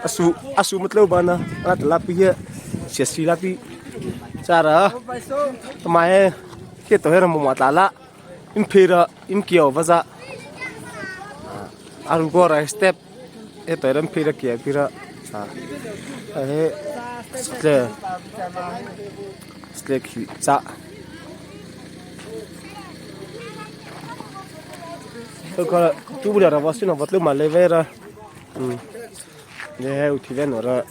asu मतलब bana ala lapi ya sesi lapi cara tamae kita hera mematala impira imkio vaza alugora step itu era impira kia pira stek sa kalau tu boleh rawasin apa tu malah vera ne uti ven ora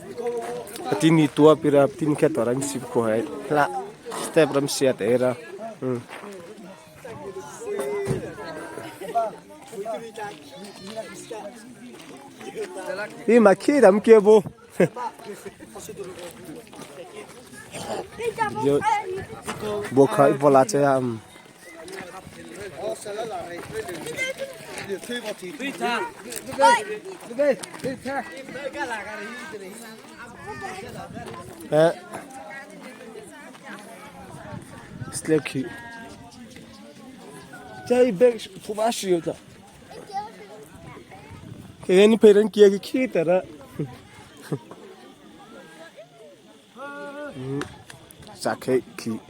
tini tua pira tin ke tora sip ko hai la step ram sia era i makhi dam ke bo yo bokai bola cha am Sleki. Jai bag fumashi yota. Kayaknya parent kia kita ra. Sakit ki.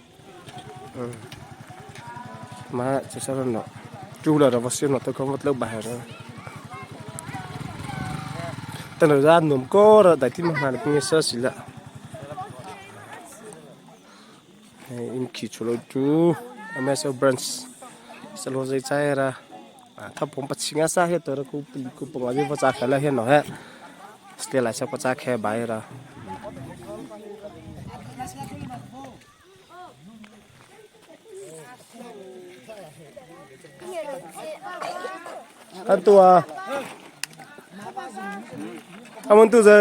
Ma sesaran no. Chula ra vasin no to ko matlab bahar. Tan ra num ko ra dai tin ma ni sa sila. In ki chulo tu ameso branch selo zai chai ra ta pom pachinga sa he to ra ku pi ku pom adi pacha khala he no he stel la sa pacha khe bai ra kan tua amon tu je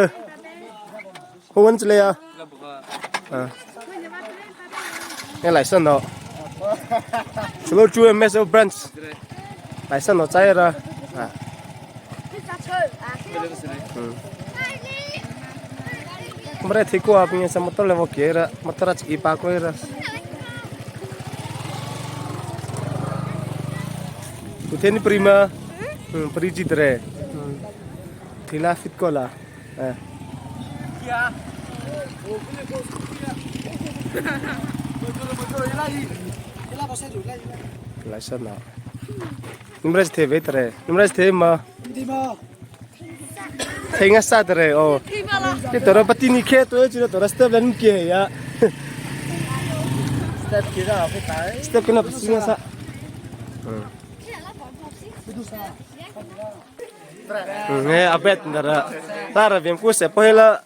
hon chle ya nghe lại sân đó, số chú em meso branch, lại sân nó cháy ra, không biết thì qua bây giờ motor level kia ra, motor chỉ ba coi ra, tu thấy ni prima, priji dre, thì là fit cola, lại sân nào, number thế vậy đấy, number thế mà, thấy ngay sát đấy, cái tờ bắt tin kia tôi chỉ là tờ step lên kia ya, step kia là phải tải, step kia là phải xin ngay sát, nghe abet nara, ta là viêm cú sẽ phải là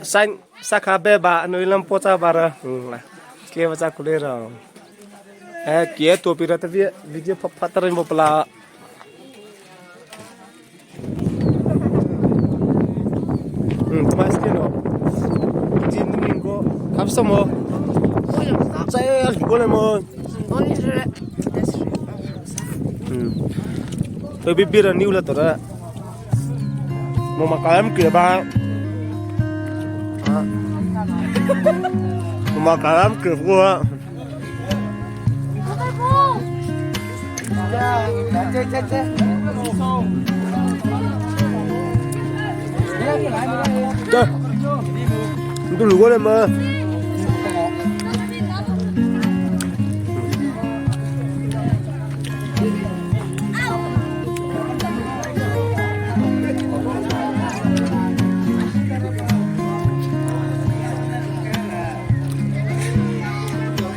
sign sakhabe ba noi lam pocha bara kia baca kulir rồi kia tu pira tapi video patarin bopla tumas keno jin minggo kapsomo saya boleh mo tu bibir ni ulah tora mau makan ke ba makanan ke gua. Tuh, itu lu boleh mah.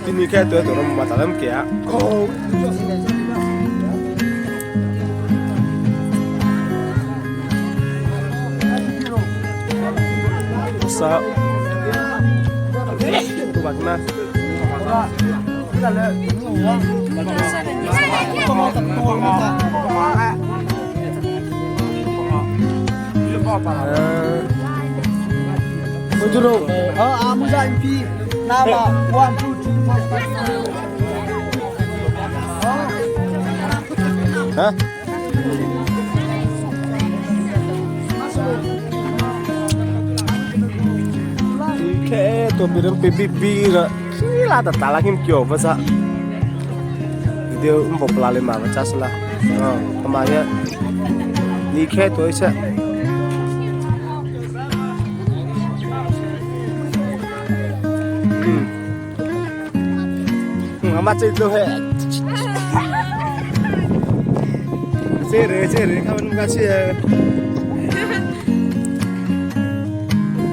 Ini kayak tuh orang matalam kayak sa tu bagna Betul. Amuza MP nama 1 2 Hah? Kayak tuh bilang PBB lah, gila tertalakin kyo bahasa. Dia mau pelalai mah baca salah. Kemarin ni kayak tuh isa. macam itu he. Cere kawan kasih ya.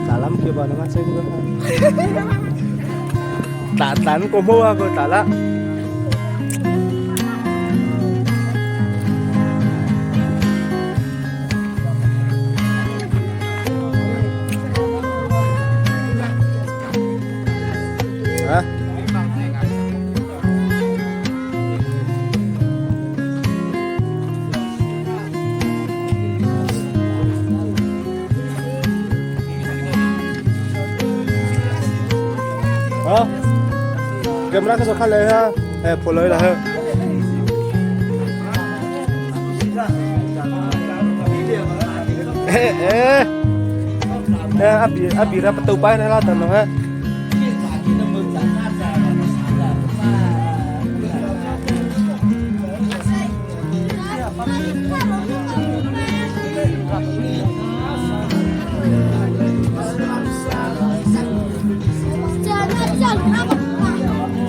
Dalam ke mana macam itu. Tan komo aku tala. Hah? Kamera ke sokal ya, follow lah. Abi ra petu pae lah tanah ha.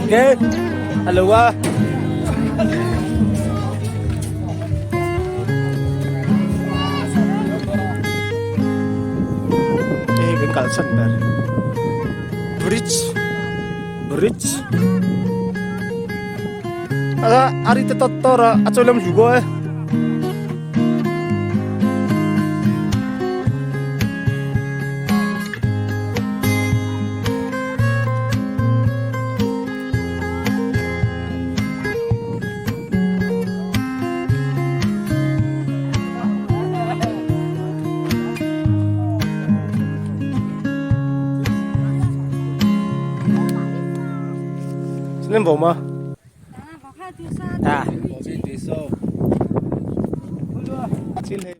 Okay, halo wah. Kalsan ber. Bridge. Ada ari tetotora acolam juga. Nên bộ mà. À. Xin lỗi.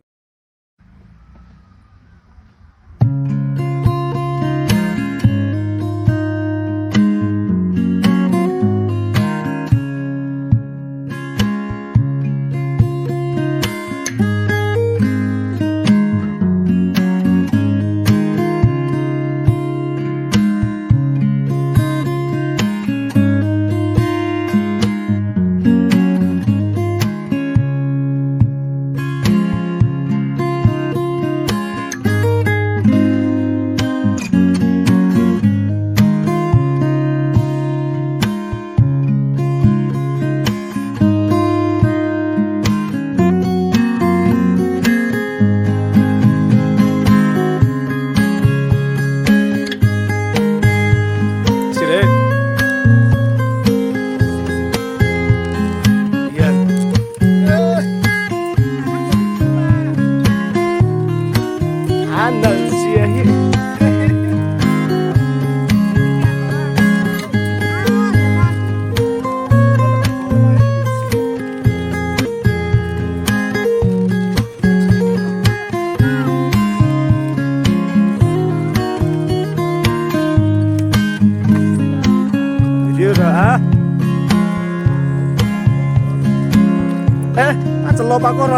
Lo bakor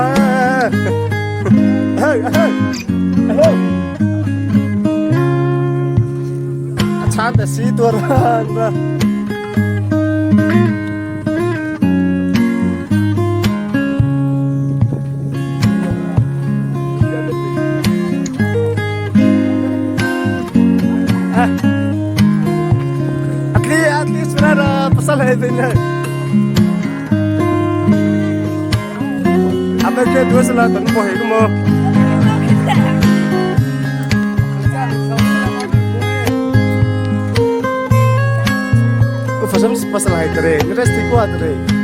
hey hello achanda si turan atli sudah pasal ini. Apa ke dua selatan mau itu mau? Aku fashion pasal itu deh, ini resti kuat deh.